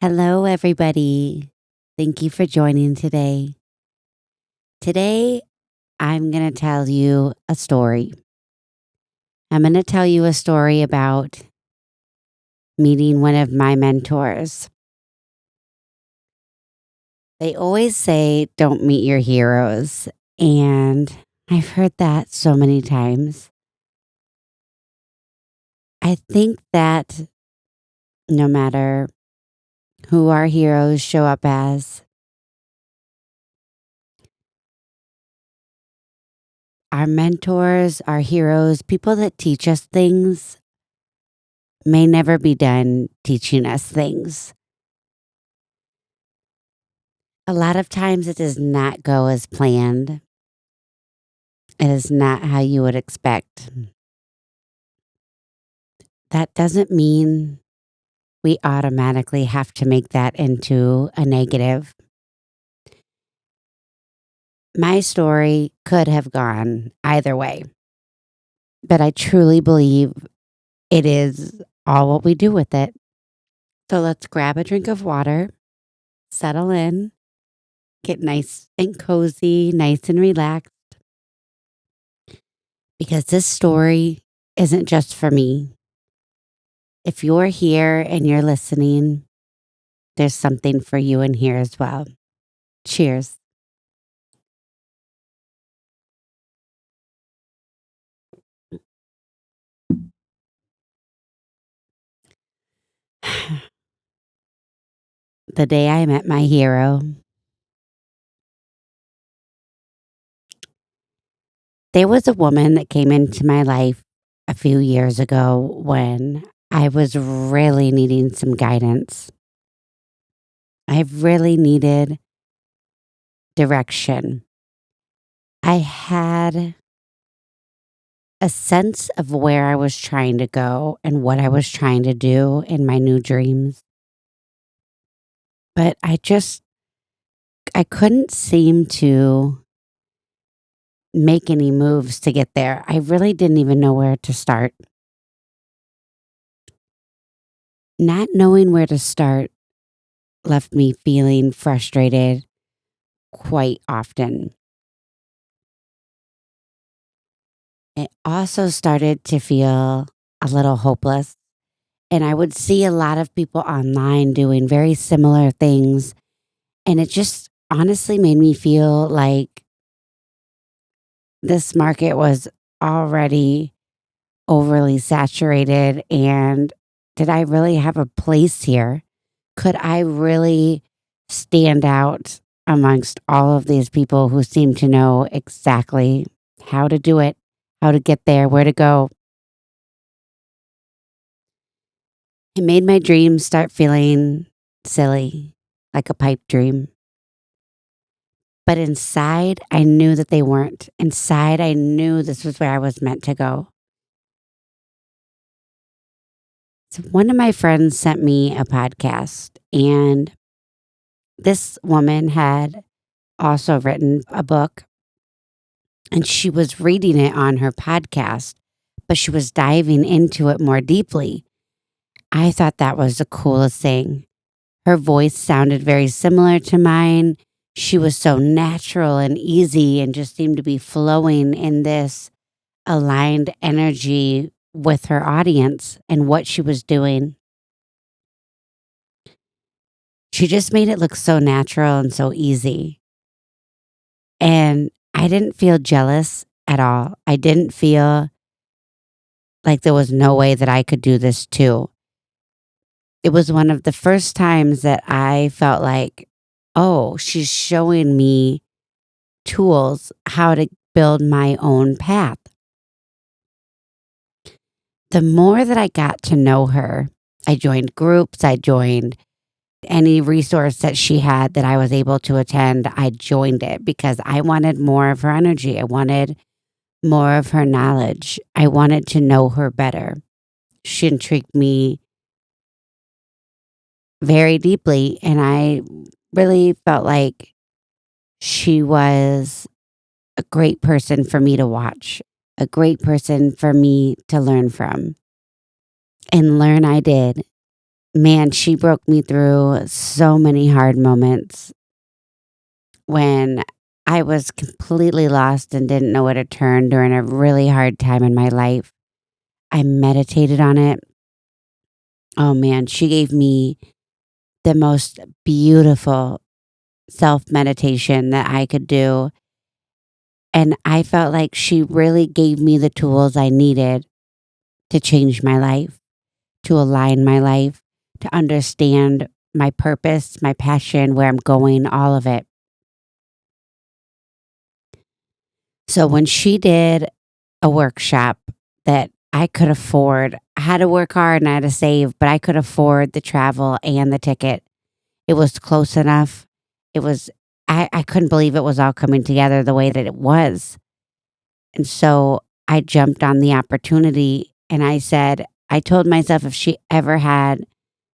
Hello, everybody. Thank you for joining today. Today, I'm going to tell you a story. I'm going to tell you a story about meeting one of my mentors. They always say, don't meet your heroes. And I've heard that so many times. I think that no matter who our heroes show up as, our mentors, our heroes, people that teach us things may never be done teaching us things. A lot of times it does not go as planned. It is not how you would expect. That doesn't mean we automatically have to make that into a negative. My story could have gone either way, but I truly believe it is all what we do with it. So let's grab a drink of water, settle in, get nice and cozy, nice and relaxed, because this story isn't just for me. If you're here and you're listening, there's something for you in here as well. Cheers. The day I met my hero, there was a woman that came into my life a few years ago when I was really needing some guidance. I really needed direction. I had a sense of where I was trying to go and what I was trying to do in my new dreams. But I couldn't seem to make any moves to get there. I really didn't even know where to start. Not knowing where to start left me feeling frustrated quite often. It also started to feel a little hopeless. And I would see a lot of people online doing very similar things. And it just honestly made me feel like this market was already overly saturated. And did I really have a place here? Could I really stand out amongst all of these people who seem to know exactly how to do it, how to get there, where to go? It made my dreams start feeling silly, like a pipe dream. But inside, I knew that they weren't. Inside, I knew this was where I was meant to go. So one of my friends sent me a podcast, and this woman had also written a book, and she was reading it on her podcast, but she was diving into it more deeply. I thought that was the coolest thing. Her voice sounded very similar to mine. She was so natural and easy and just seemed to be flowing in this aligned energy with her audience and what she was doing. She just made it look so natural and so easy. And I didn't feel jealous at all. I didn't feel like there was no way that I could do this too. It was one of the first times that I felt like, oh, she's showing me tools how to build my own path. The more that I got to know her, I joined groups, I joined any resource that she had that I was able to attend. I joined it because I wanted more of her energy. I wanted more of her knowledge. I wanted to know her better. She intrigued me very deeply, and I really felt like she was a great person for me to watch, a great person for me to learn from. And learn I did. Man, she broke me through so many hard moments when I was completely lost and didn't know where to turn during a really hard time in my life. I meditated on it. Oh man, she gave me the most beautiful self meditation that I could do. And I felt like she really gave me the tools I needed to change my life, to align my life, to understand my purpose, my passion, where I'm going, all of it. So when she did a workshop that I could afford, I had to work hard and I had to save, but I could afford the travel and the ticket. It was close enough. It was, I couldn't believe it was all coming together the way that it was. And so I jumped on the opportunity and I said, I told myself if she ever had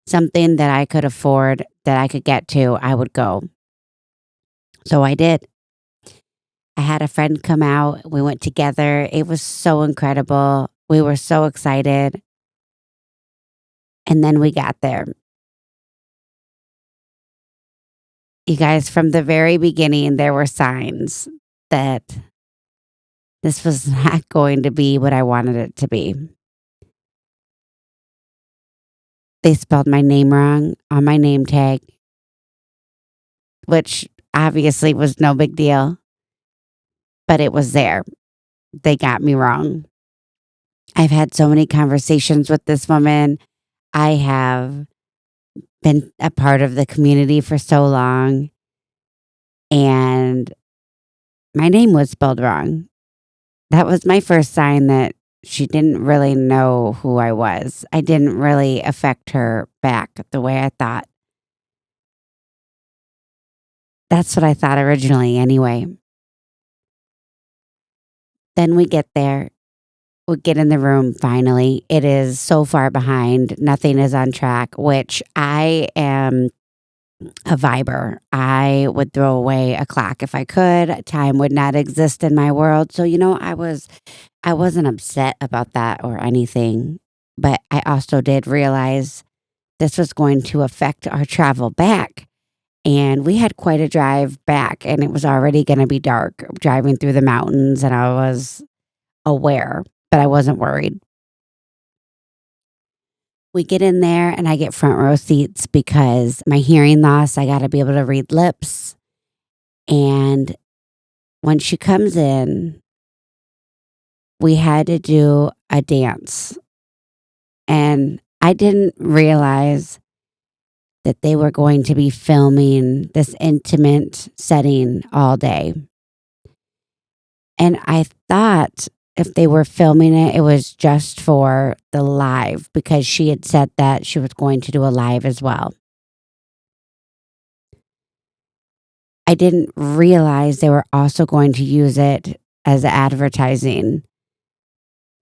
something that I could afford, that I could get to, I would go. So I did. I had a friend come out. We went together. It was so incredible. We were so excited. And then we got there. You guys, from the very beginning, there were signs that this was not going to be what I wanted it to be. They spelled my name wrong on my name tag, which obviously was no big deal, but it was there. They got me wrong. I've had so many conversations with this woman. I have been a part of the community for so long, and my name was spelled wrong. That was my first sign that she didn't really know who I was. I didn't really affect her back the way I thought. That's what I thought originally, anyway. Then we get there. We get in the room finally. It is so far behind. Nothing is on track, which I am a viber. I would throw away a clock if I could. Time would not exist in my world. So, I wasn't upset about that or anything, but I also did realize this was going to affect our travel back. And we had quite a drive back, and it was already going to be dark driving through the mountains, and I was aware, but I wasn't worried. We get in there, and I get front row seats because my hearing loss, I got to be able to read lips. And when she comes in, we had to do a dance. And I didn't realize that they were going to be filming this intimate setting all day. And I thought if they were filming it, it was just for the live because she had said that she was going to do a live as well. I didn't realize they were also going to use it as advertising.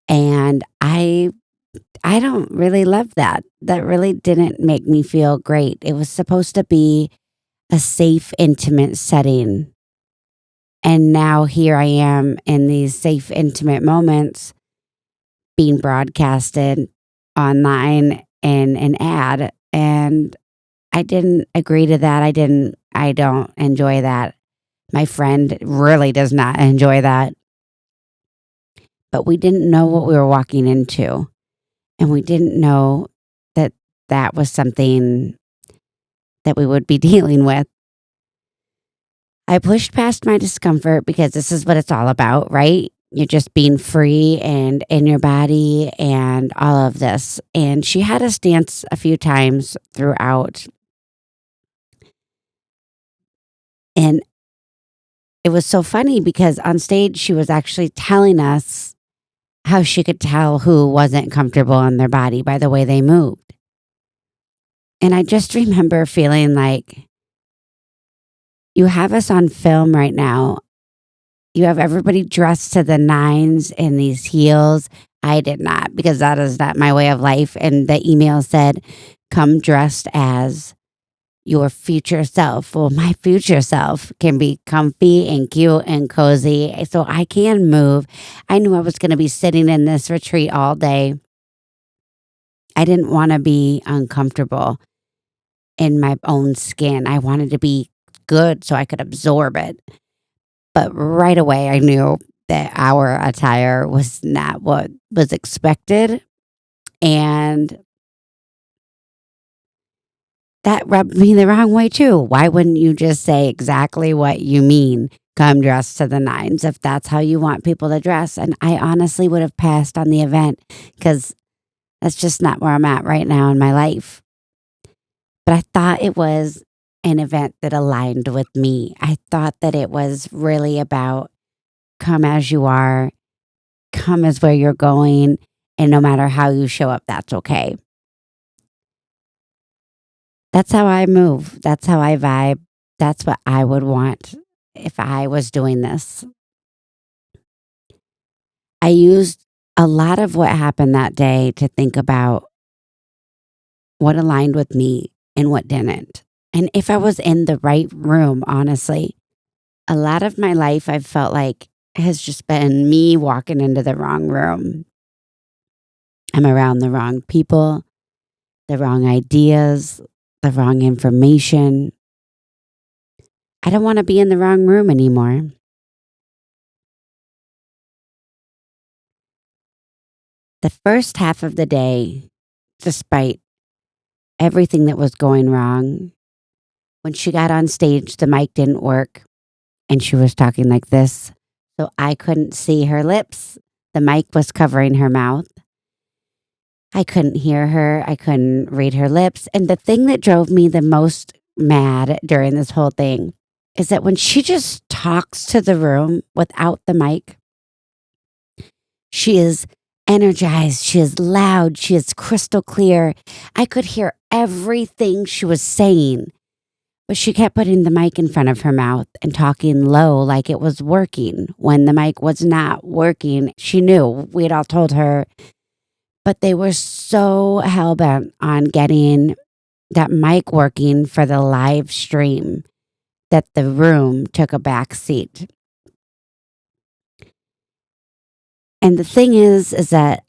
And I don't really love that. That really didn't make me feel great. It was supposed to be a safe, intimate setting. And now here I am in these safe, intimate moments being broadcasted online in an ad. And I didn't agree to that. I don't enjoy that. My friend really does not enjoy that. But we didn't know what we were walking into. And we didn't know that that was something that we would be dealing with. I pushed past my discomfort because this is what it's all about, right? You're just being free and in your body and all of this. And she had us dance a few times throughout. And it was so funny because on stage, she was actually telling us how she could tell who wasn't comfortable in their body by the way they moved. And I just remember feeling like, you have us on film right now. You have everybody dressed to the nines in these heels. I did not because that is not my way of life. And the email said, come dressed as your future self. Well, my future self can be comfy and cute and cozy. So I can move. I knew I was going to be sitting in this retreat all day. I didn't want to be uncomfortable in my own skin. I wanted to be good so I could absorb it. But right away, I knew that our attire was not what was expected. And that rubbed me the wrong way too. Why wouldn't you just say exactly what you mean? Come dressed to the nines if that's how you want people to dress. And I honestly would have passed on the event because that's just not where I'm at right now in my life. But I thought it was an event that aligned with me. I thought that it was really about come as you are, come as where you're going, and no matter how you show up, that's okay. That's how I move. That's how I vibe. That's what I would want if I was doing this. I used a lot of what happened that day to think about what aligned with me and what didn't. And if I was in the right room, honestly, a lot of my life I've felt like has just been me walking into the wrong room. I'm around the wrong people, the wrong ideas, the wrong information. I don't want to be in the wrong room anymore. The first half of the day, despite everything that was going wrong, when she got on stage, the mic didn't work and she was talking like this. So I couldn't see her lips. The mic was covering her mouth. I couldn't hear her. I couldn't read her lips. And the thing that drove me the most mad during this whole thing is that when she just talks to the room without the mic, she is energized. She is loud. She is crystal clear. I could hear everything she was saying, but she kept putting the mic in front of her mouth and talking low like it was working when the mic was not working. She knew. We had all told her, but they were so hell-bent on getting that mic working for the live stream that the room took a back seat. And the thing is that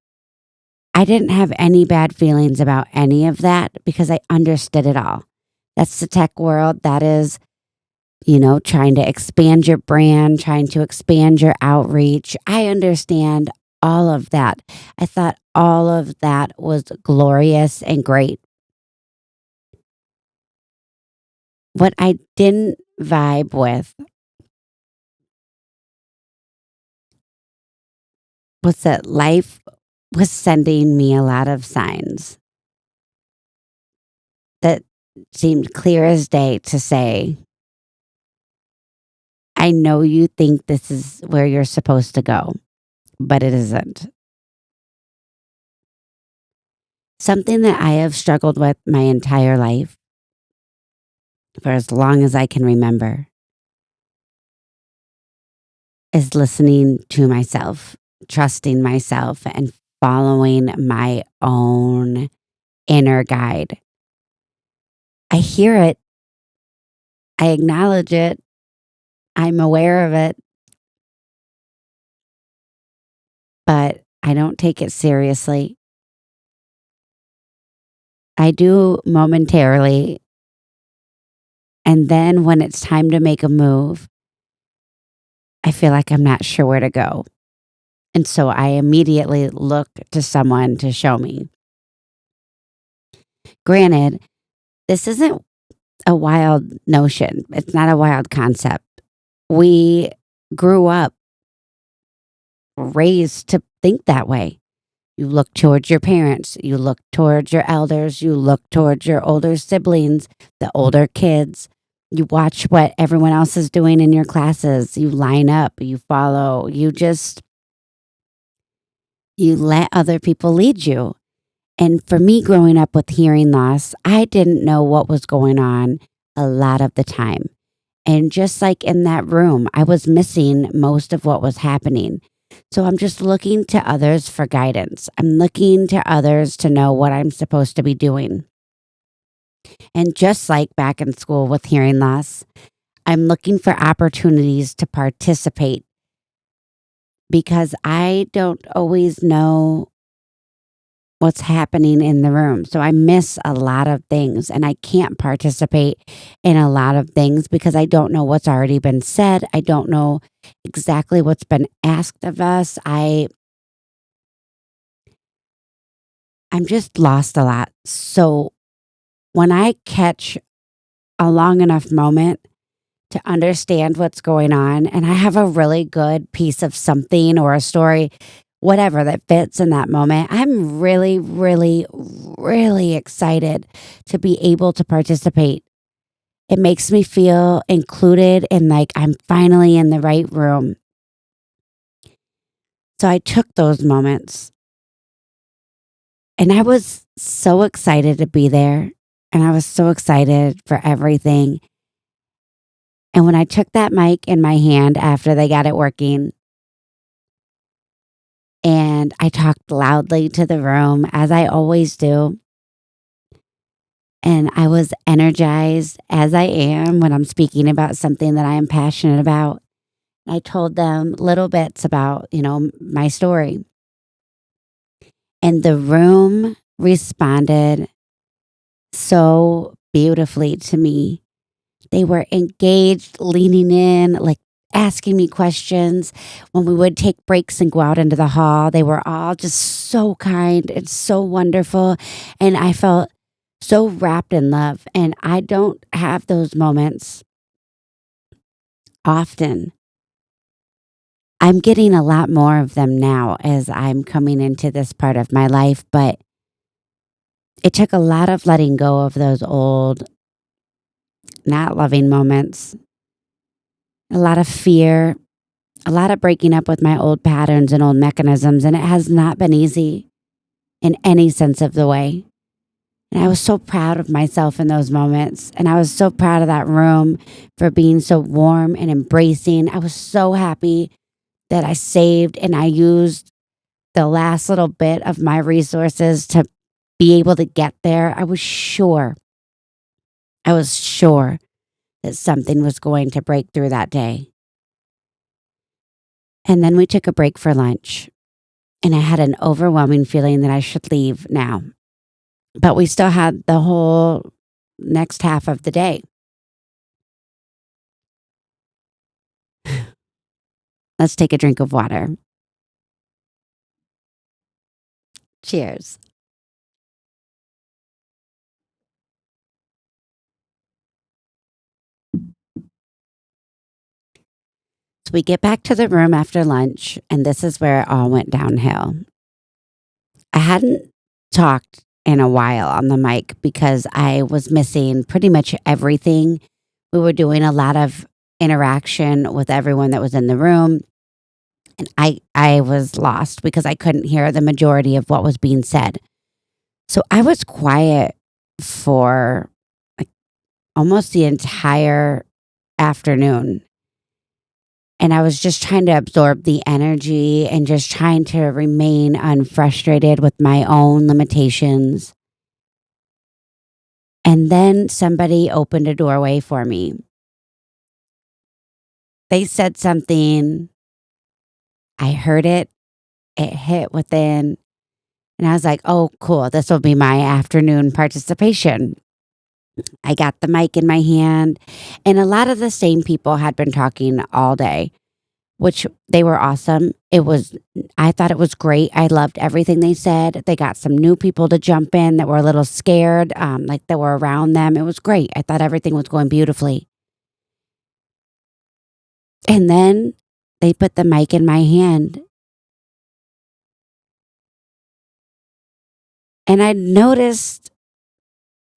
I didn't have any bad feelings about any of that because I understood it all. That's the tech world. That is, trying to expand your brand, trying to expand your outreach. I understand all of that. I thought all of that was glorious and great. What I didn't vibe with was that life was sending me a lot of signs that seemed clear as day to say, I know you think this is where you're supposed to go, but it isn't. Something that I have struggled with my entire life for as long as I can remember is listening to myself, trusting myself, and following my own inner guide. I hear it, I acknowledge it, I'm aware of it, but I don't take it seriously. I do momentarily. And then when it's time to make a move, I feel like I'm not sure where to go. And so I immediately look to someone to show me. Granted, this isn't a wild notion, it's not a wild concept. We grew up raised to think that way. You look towards your parents, you look towards your elders, you look towards your older siblings, the older kids. You watch what everyone else is doing in your classes. You line up, you follow, you let other people lead you. And for me, growing up with hearing loss, I didn't know what was going on a lot of the time. And just like in that room, I was missing most of what was happening. So I'm just looking to others for guidance. I'm looking to others to know what I'm supposed to be doing. And just like back in school with hearing loss, I'm looking for opportunities to participate because I don't always know what's happening in the room. So I miss a lot of things and I can't participate in a lot of things because I don't know what's already been said. I don't know exactly what's been asked of us. I'm just lost a lot. So when I catch a long enough moment to understand what's going on and I have a really good piece of something or a story, whatever that fits in that moment, I'm really, really, really excited to be able to participate. It makes me feel included and like I'm finally in the right room. So I took those moments and I was so excited to be there. And I was so excited for everything. And when I took that mic in my hand after they got it working, and I talked loudly to the room as I always do, and I was energized as I am when I'm speaking about something that I am passionate about. I told them little bits about, my story. And the room responded so beautifully to me. They were engaged, leaning in, like asking me questions. When we would take breaks and go out into the hall, they were all just so kind and so wonderful. And I felt so wrapped in love. And I don't have those moments often. I'm getting a lot more of them now as I'm coming into this part of my life, but it took a lot of letting go of those old, not loving moments, a lot of fear, a lot of breaking up with my old patterns and old mechanisms. And it has not been easy in any sense of the way. And I was so proud of myself in those moments. And I was so proud of that room for being so warm and embracing. I was so happy that I saved and I used the last little bit of my resources to be able to get there. I was sure that something was going to break through that day. And then we took a break for lunch, and I had an overwhelming feeling that I should leave now. But we still had the whole next half of the day. Let's take a drink of water. Cheers. So we get back to the room after lunch, and this is where it all went downhill. I hadn't talked in a while on the mic because I was missing pretty much everything. We were doing a lot of interaction with everyone that was in the room. And I was lost because I couldn't hear the majority of what was being said. So I was quiet for like almost the entire afternoon. And I was just trying to absorb the energy and just trying to remain unfrustrated with my own limitations. And then somebody opened a doorway for me. They said something. I heard it. It hit within. And I was like, oh, cool. This will be my afternoon participation. I got the mic in my hand. And a lot of the same people had been talking all day, which they were awesome. I thought it was great. I loved everything they said. They got some new people to jump in that were a little scared, like that were around them. It was great. I thought everything was going beautifully. And then they put the mic in my hand. And I noticed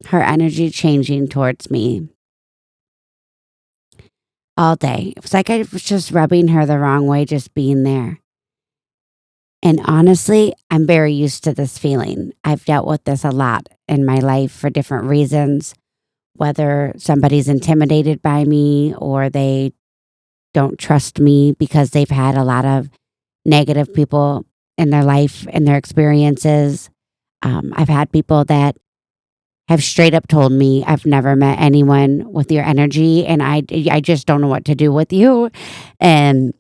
her energy changing towards me all day. It was like I was just rubbing her the wrong way, just being there. And honestly, I'm very used to this feeling. I've dealt with this a lot in my life for different reasons, whether somebody's intimidated by me or they don't trust me because they've had a lot of negative people in their life and their experiences. I've had people that have straight up told me, I've never met anyone with your energy and I just don't know what to do with you. And,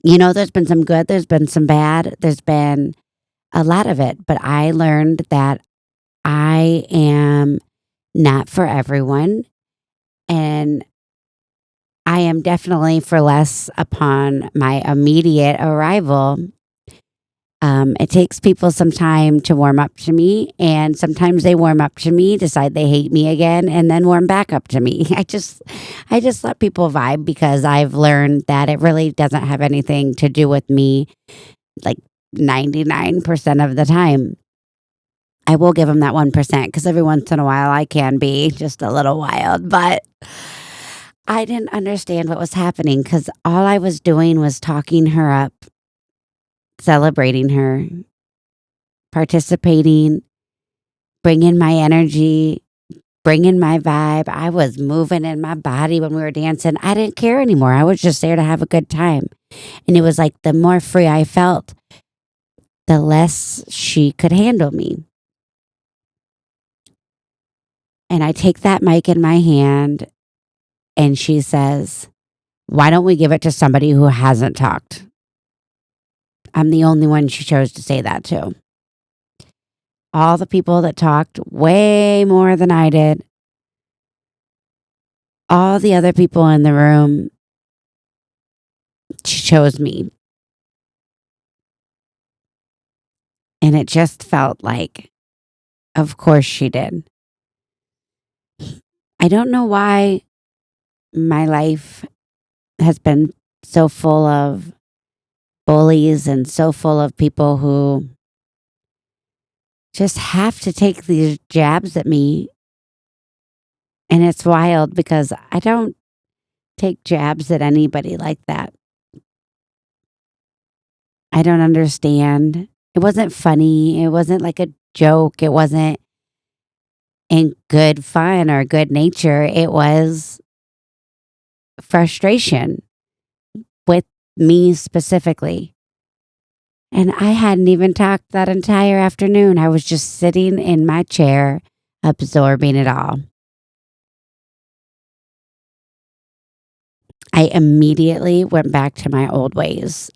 there's been some good, there's been some bad, there's been a lot of it, but I learned that I am not for everyone, and I am definitely for less upon my immediate arrival. It takes people some time to warm up to me, and sometimes they warm up to me, decide they hate me again, and then warm back up to me. I just let people vibe because I've learned that it really doesn't have anything to do with me, like 99% of the time. I will give them that 1% because every once in a while I can be just a little wild, but I didn't understand what was happening because all I was doing was talking her up, celebrating her, participating, bringing my energy, bringing my vibe. I was moving in my body when we were dancing. I didn't care anymore. I was just there to have a good time. And it was like the more free I felt, the less she could handle me. And I take that mic in my hand and she says, "Why don't we give it to somebody who hasn't talked?" I'm the only one she chose to say that to. All the people that talked way more than I did, all the other people in the room, she chose me. And it just felt like, of course she did. I don't know why my life has been so full of bullies and so full of people who just have to take these jabs at me. And it's wild because I don't take jabs at anybody like that. I don't understand. It wasn't funny. It wasn't like a joke. It wasn't in good fun or good nature. It was frustration with me specifically. And I hadn't even talked that entire afternoon. I was just sitting in my chair, absorbing it all. I immediately went back to my old ways.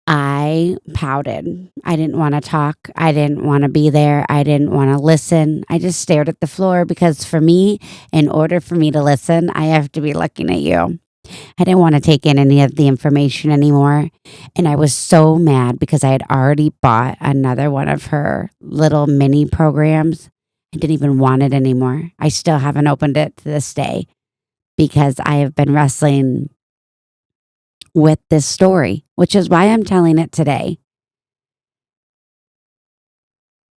I pouted. I didn't want to talk. I didn't want to be there. I didn't want to listen. I just stared at the floor because for me, in order for me to listen, I have to be looking at you. I didn't want to take in any of the information anymore. And I was so mad because I had already bought another one of her little mini programs. I didn't even want it anymore. I still haven't opened it to this day because I have been wrestling with this story, which is why I'm telling it today.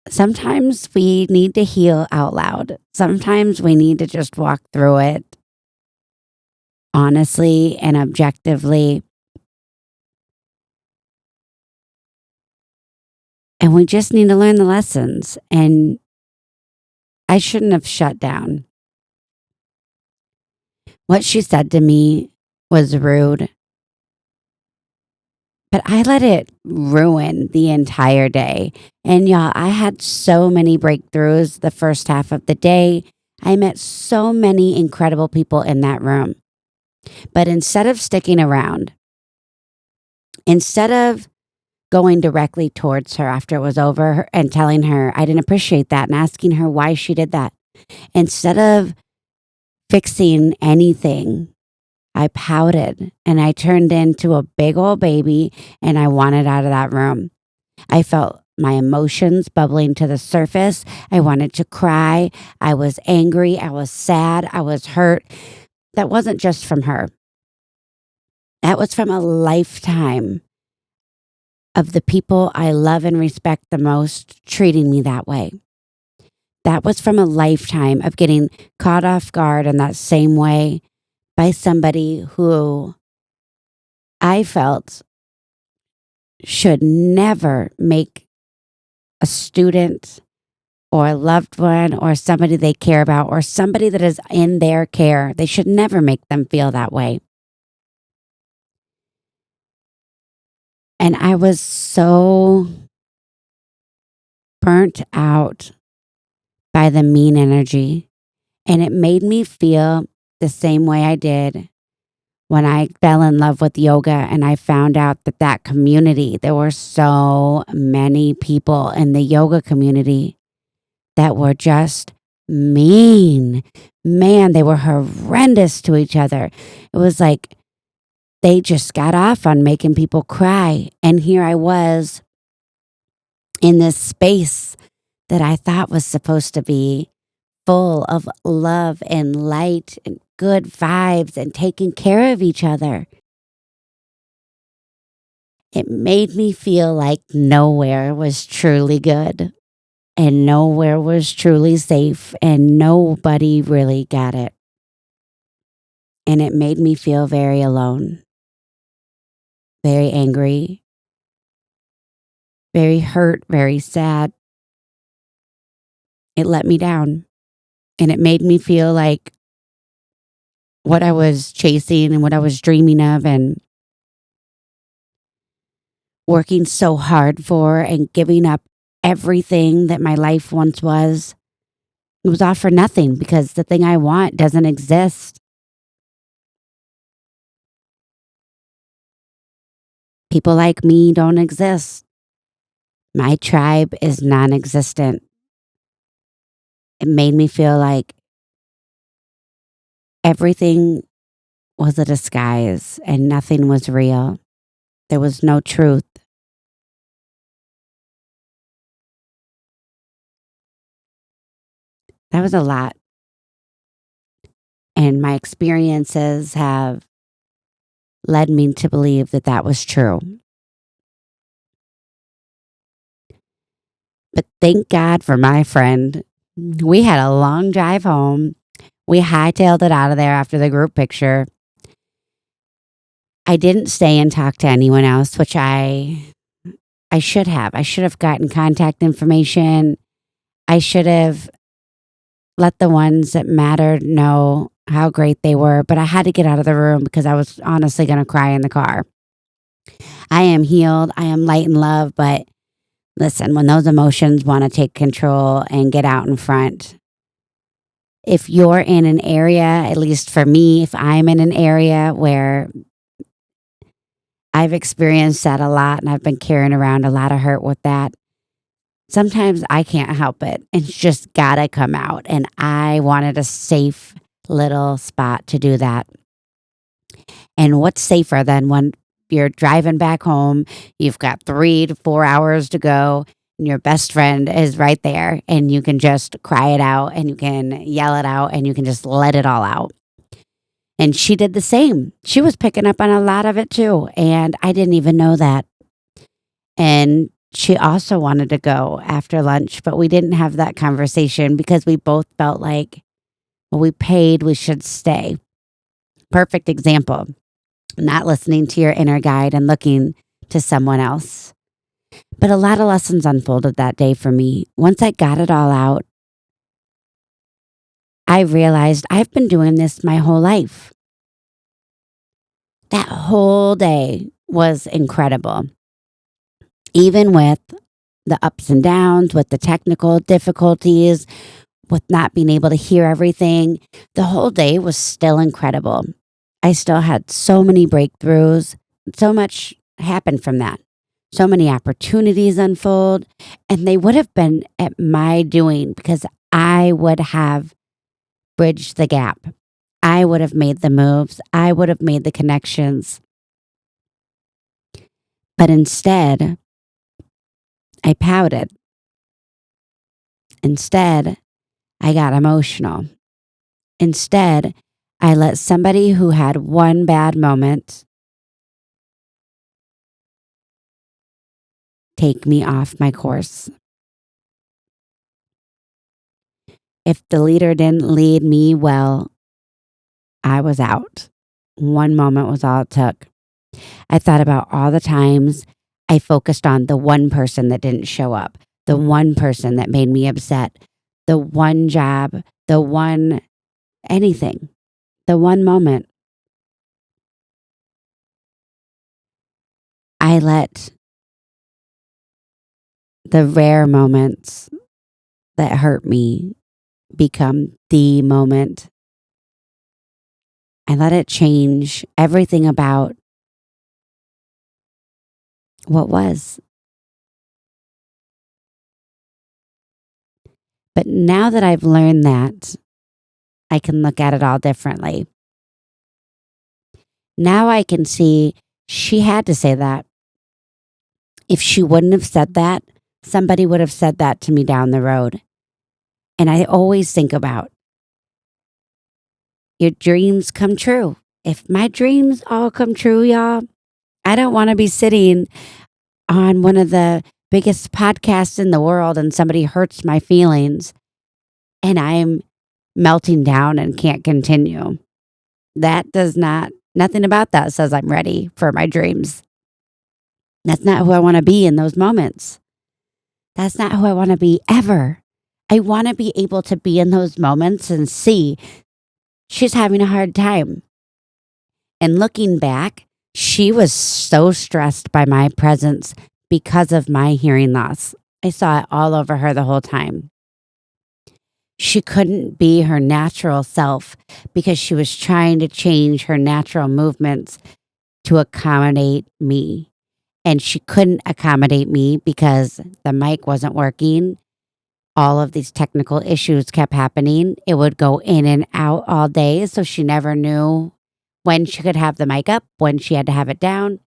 Sometimes we need to heal out loud. Sometimes we need to just walk through it honestly and objectively. And we just need to learn the lessons. And I shouldn't have shut down. What she said to me was rude, but I let it ruin the entire day. And y'all, I had so many breakthroughs the first half of the day. I met so many incredible people in that room. But instead of sticking around, instead of going directly towards her after it was over and telling her I didn't appreciate that and asking her why she did that, instead of fixing anything, I pouted and I turned into a big old baby and I wanted out of that room. I felt my emotions bubbling to the surface. I wanted to cry. I was angry. I was sad. I was hurt. That wasn't just from her. That was from a lifetime of the people I love and respect the most treating me that way. That was from a lifetime of getting caught off guard in that same way by somebody who I felt should never make a student or a loved one or somebody they care about or somebody that is in their care, they should never make them feel that way. And I was so burnt out by the mean energy. And it made me feel the same way I did when I fell in love with yoga and I found out that that community, there were so many people in the yoga community that were just mean. Man, they were horrendous to each other. It was like they just got off on making people cry. And here I was in this space that I thought was supposed to be full of love and light and good vibes and taking care of each other. It made me feel like nowhere was truly good and nowhere was truly safe and nobody really got it. And it made me feel very alone, very angry, very hurt, very sad. It let me down and it made me feel like what I was chasing and what I was dreaming of and working so hard for and giving up everything that my life once was, it was all for nothing because the thing I want doesn't exist. People like me don't exist. My tribe is non existent. It made me feel like everything was a disguise and nothing was real. There was no truth. That was a lot. And my experiences have led me to believe that that was true. But thank God for my friend. We had a long drive home. We hightailed it out of there after the group picture. I didn't stay and talk to anyone else, which I should have. I should have gotten contact information. I should have let the ones that mattered know how great they were, but I had to get out of the room because I was honestly going to cry in the car. I am healed. I am light and love, but listen, when those emotions want to take control and get out in front, if you're in an area, at least for me, if I'm in an area where I've experienced that a lot and I've been carrying around a lot of hurt with that, sometimes I can't help it. It's just gotta come out. And I wanted a safe little spot to do that. And what's safer than when you're driving back home, you've got 3 to 4 hours to go, and your best friend is right there, and you can just cry it out and you can yell it out and you can just let it all out. And she did the same. She was picking up on a lot of it too. And I didn't even know that. And she also wanted to go after lunch, but we didn't have that conversation because we both felt like, well, we paid, we should stay. Perfect example. Not listening to your inner guide and looking to someone else. But a lot of lessons unfolded that day for me. Once I got it all out, I realized I've been doing this my whole life. That whole day was incredible. Even with the ups and downs, with the technical difficulties, with not being able to hear everything, the whole day was still incredible. I still had so many breakthroughs. So much happened from that. So many opportunities unfold. And they would have been at my doing because I would have bridged the gap. I would have made the moves. I would have made the connections. But instead, I pouted. Instead, I got emotional. Instead, I let somebody who had one bad moment take me off my course. If the leader didn't lead me well, I was out. One moment was all it took. I thought about all the times I focused on the one person that didn't show up, the one person that made me upset, the one job, the one anything, the one moment. I let the rare moments that hurt me become the moment I let it change everything about what was. But now that I've learned that, I can look at it all differently. Now I can see she had to say that. If she wouldn't have said that, somebody would have said that to me down the road. And I always think about your dreams come true. If my dreams all come true, y'all, I don't want to be sitting on one of the biggest podcasts in the world and somebody hurts my feelings and I'm melting down and can't continue. Nothing about that says I'm ready for my dreams. That's not who I want to be in those moments. That's not who I want to be ever. I want to be able to be in those moments and see she's having a hard time. And looking back, she was so stressed by my presence because of my hearing loss. I saw it all over her the whole time. She couldn't be her natural self because she was trying to change her natural movements to accommodate me. And she couldn't accommodate me because the mic wasn't working. All of these technical issues kept happening. It would go in and out all day. So she never knew when she could have the mic up, when she had to have it down.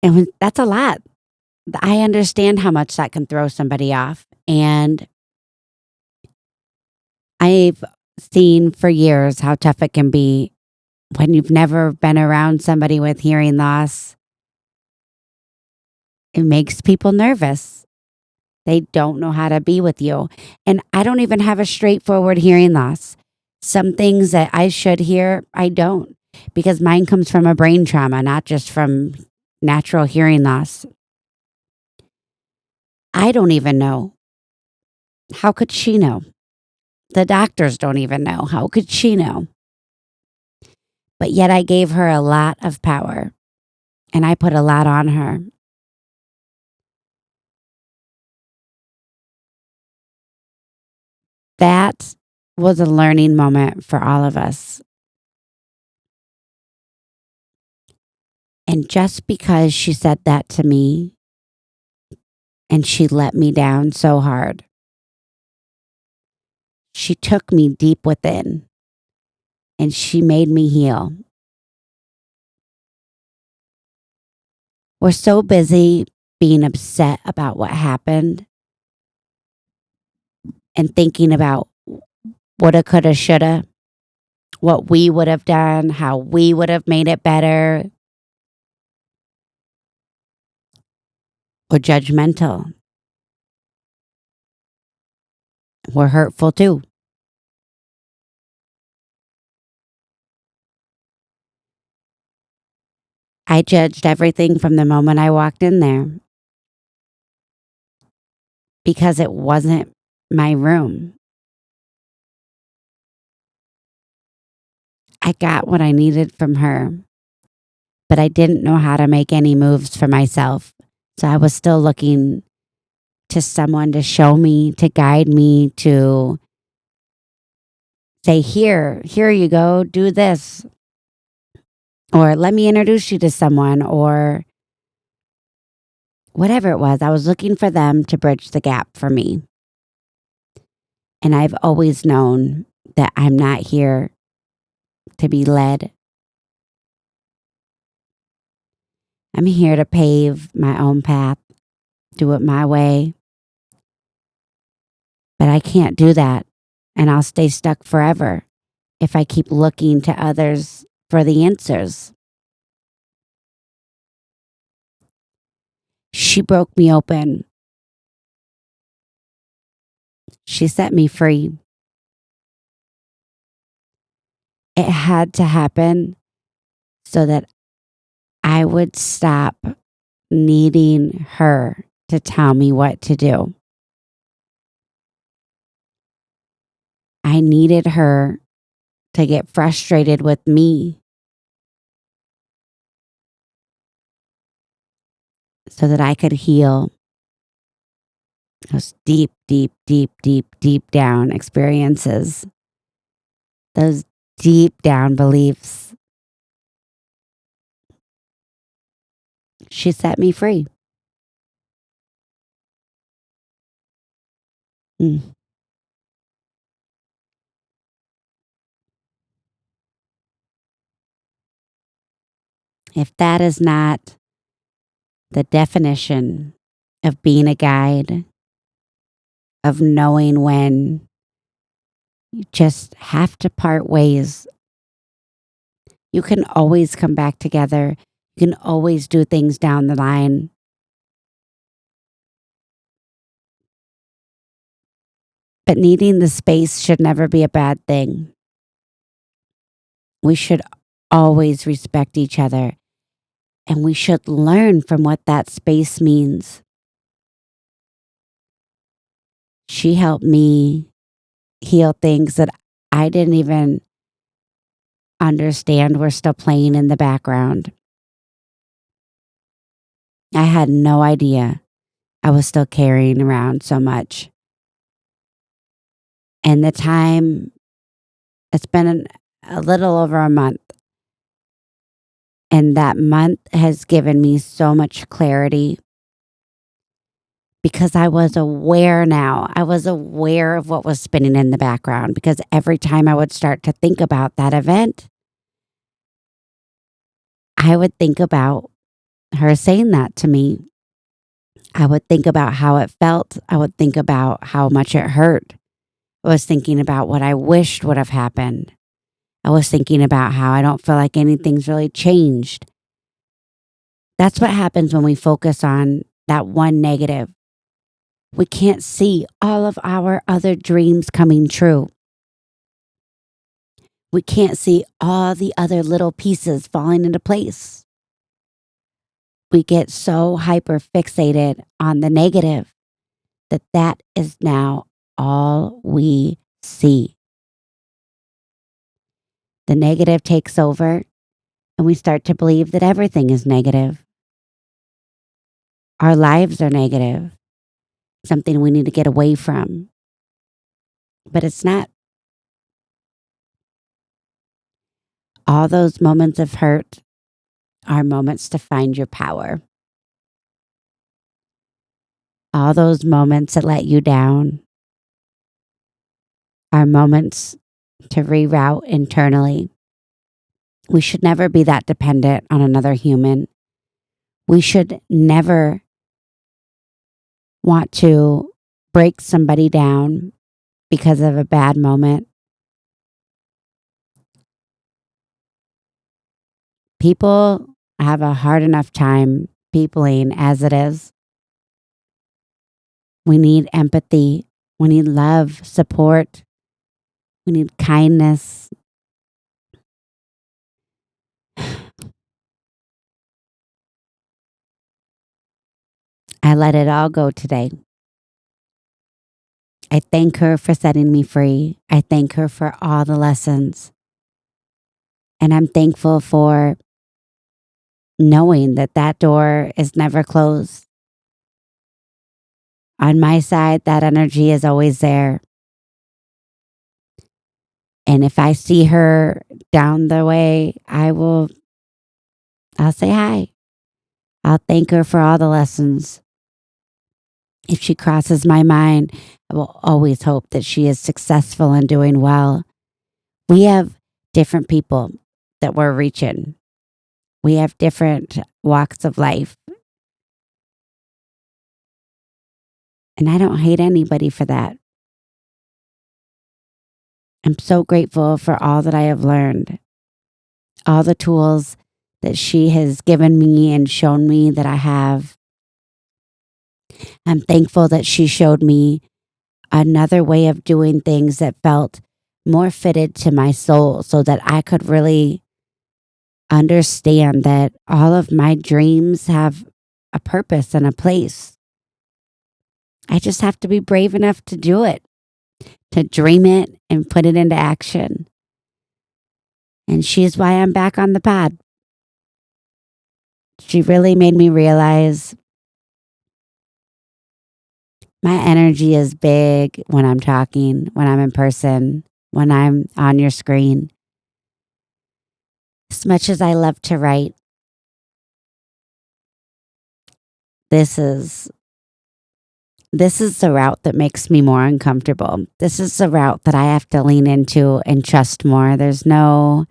And that's a lot. I understand how much that can throw somebody off. And I've seen for years how tough it can be when you've never been around somebody with hearing loss. It makes people nervous. They don't know how to be with you. And I don't even have a straightforward hearing loss. Some things that I should hear, I don't, because mine comes from a brain trauma, not just from natural hearing loss. I don't even know. How could she know? The doctors don't even know. How could she know? But yet I gave her a lot of power and I put a lot on her. That was a learning moment for all of us. And just because she said that to me and she let me down so hard, she took me deep within and she made me heal. We're so busy being upset about what happened and thinking about woulda, coulda, shoulda, what we would have done, how we would have made it better. We're judgmental. We're hurtful too. I judged everything from the moment I walked in there because it wasn't my room. I got what I needed from her, but I didn't know how to make any moves for myself. So I was still looking to someone to show me, to guide me, to say, here you go, do this. Or let me introduce you to someone, or whatever it was. I was looking for them to bridge the gap for me. And I've always known that I'm not here to be led. I'm here to pave my own path, do it my way. But I can't do that. And I'll stay stuck forever if I keep looking to others for the answers. She broke me open. She set me free. It had to happen so that I would stop needing her to tell me what to do. I needed her to get frustrated with me so that I could heal those deep, deep, deep, deep, deep down experiences. Those deep down believes. She set me free. Mm. If that is not the definition of being a guide, of knowing when you just have to part ways, you can always come back together. You can always do things down the line. But needing the space should never be a bad thing. We should always respect each other, and we should learn from what that space means. She helped me heal things that I didn't even understand were still playing in the background. I had no idea I was still carrying around so much. And the time, it's been a little over a month. And that month has given me so much clarity because I was aware now. I was aware of what was spinning in the background because every time I would start to think about that event, I would think about her saying that to me. I would think about how it felt. I would think about how much it hurt. I was thinking about what I wished would have happened. I was thinking about how I don't feel like anything's really changed. That's what happens when we focus on that one negative. We can't see all of our other dreams coming true. We can't see all the other little pieces falling into place. We get so hyper fixated on the negative that is now all we see. The negative takes over and we start to believe that everything is negative. Our lives are negative, something we need to get away from. But it's not. All those moments of hurt are moments to find your power. All those moments that let you down are moments to reroute internally. We should never be that dependent on another human. We should never want to break somebody down because of a bad moment. People have a hard enough time peopling as it is. We need empathy. We need love, support. We need kindness. I let it all go today. I thank her for setting me free. I thank her for all the lessons. And I'm thankful for knowing that that door is never closed. On my side, that energy is always there. And if I see her down the way, I'll say hi. I'll thank her for all the lessons. If she crosses my mind, I will always hope that she is successful and doing well. We have different people that we're reaching. We have different walks of life. And I don't hate anybody for that. I'm so grateful for all that I have learned, all the tools that she has given me and shown me that I have. I'm thankful that she showed me another way of doing things that felt more fitted to my soul so that I could really understand that all of my dreams have a purpose and a place. I just have to be brave enough to do it, to dream it and put it into action. And she's why I'm back on the pod. She really made me realize my energy is big when I'm talking, when I'm in person, when I'm on your screen. As much as I love to write, this is this is the route that makes me more uncomfortable. This is the route that I have to lean into and trust more. There's no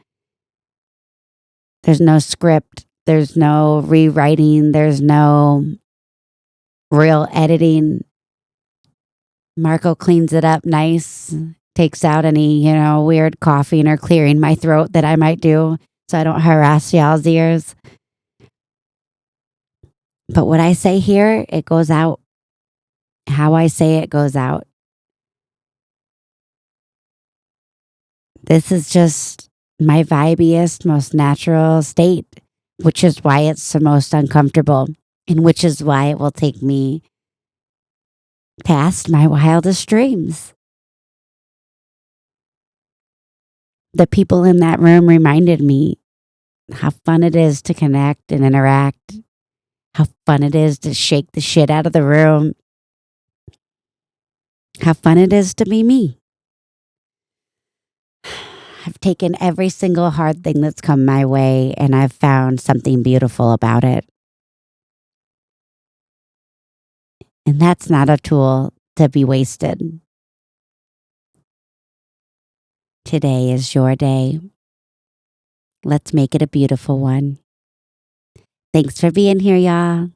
script, there's no rewriting, there's no real editing. Marco cleans it up nice, takes out any, weird coughing or clearing my throat that I might do so I don't harass y'all's ears. But what I say here, it goes out. How I say it goes out. This is just my vibiest, most natural state, which is why it's the most uncomfortable and which is why it will take me past my wildest dreams. The people in that room reminded me how fun it is to connect and interact, how fun it is to shake the shit out of the room, how fun it is to be me. I've taken every single hard thing that's come my way and I've found something beautiful about it. And that's not a tool to be wasted. Today is your day. Let's make it a beautiful one. Thanks for being here, y'all.